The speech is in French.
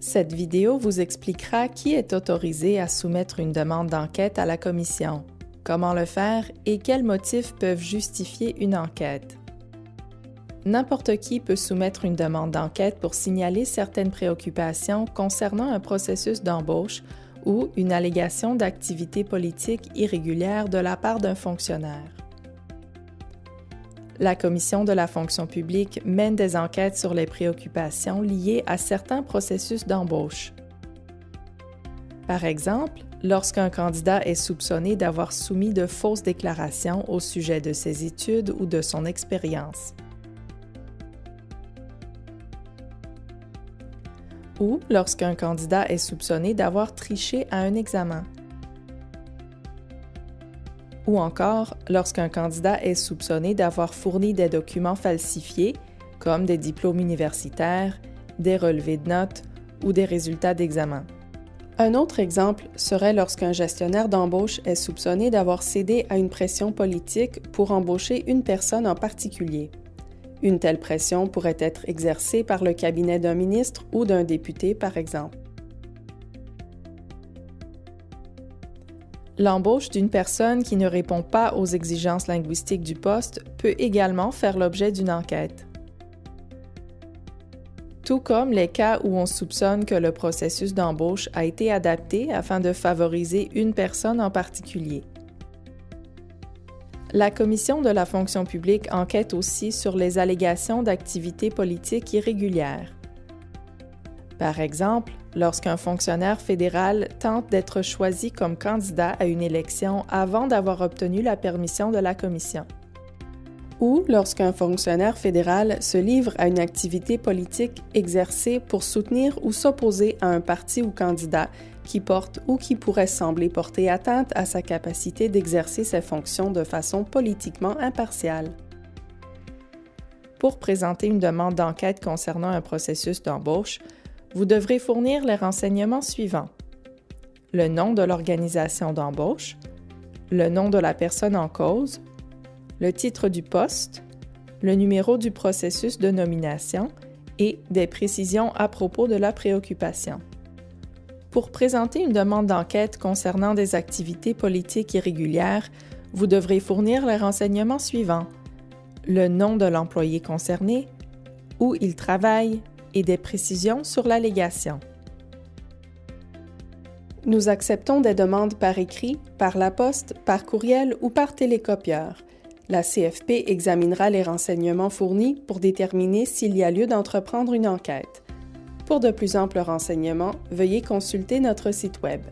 Cette vidéo vous expliquera qui est autorisé à soumettre une demande d'enquête à la Commission, comment le faire et quels motifs peuvent justifier une enquête. N'importe qui peut soumettre une demande d'enquête pour signaler certaines préoccupations concernant un processus d'embauche ou une allégation d'activité politique irrégulière de la part d'un fonctionnaire. La Commission de la fonction publique mène des enquêtes sur les préoccupations liées à certains processus d'embauche. Par exemple, lorsqu'un candidat est soupçonné d'avoir soumis de fausses déclarations au sujet de ses études ou de son expérience. Ou lorsqu'un candidat est soupçonné d'avoir triché à un examen. Ou encore lorsqu'un candidat est soupçonné d'avoir fourni des documents falsifiés, comme des diplômes universitaires, des relevés de notes ou des résultats d'examen. Un autre exemple serait lorsqu'un gestionnaire d'embauche est soupçonné d'avoir cédé à une pression politique pour embaucher une personne en particulier. Une telle pression pourrait être exercée par le cabinet d'un ministre ou d'un député, par exemple. L'embauche d'une personne qui ne répond pas aux exigences linguistiques du poste peut également faire l'objet d'une enquête. Tout comme les cas où on soupçonne que le processus d'embauche a été adapté afin de favoriser une personne en particulier. La Commission de la fonction publique enquête aussi sur les allégations d'activités politiques irrégulières. Par exemple, lorsqu'un fonctionnaire fédéral tente d'être choisi comme candidat à une élection avant d'avoir obtenu la permission de la Commission. Ou lorsqu'un fonctionnaire fédéral se livre à une activité politique exercée pour soutenir ou s'opposer à un parti ou candidat qui porte ou qui pourrait sembler porter atteinte à sa capacité d'exercer ses fonctions de façon politiquement impartiale. Pour présenter une demande d'enquête concernant un processus d'embauche, vous devrez fournir les renseignements suivants: le nom de l'organisation d'embauche, le nom de la personne en cause, le titre du poste, le numéro du processus de nomination et des précisions à propos de la préoccupation. Pour présenter une demande d'enquête concernant des activités politiques irrégulières, vous devrez fournir les renseignements suivants: le nom de l'employé concerné, où il travaille et des précisions sur l'allégation. Nous acceptons des demandes par écrit, par la poste, par courriel ou par télécopieur. La CFP examinera les renseignements fournis pour déterminer s'il y a lieu d'entreprendre une enquête. Pour de plus amples renseignements, veuillez consulter notre site Web.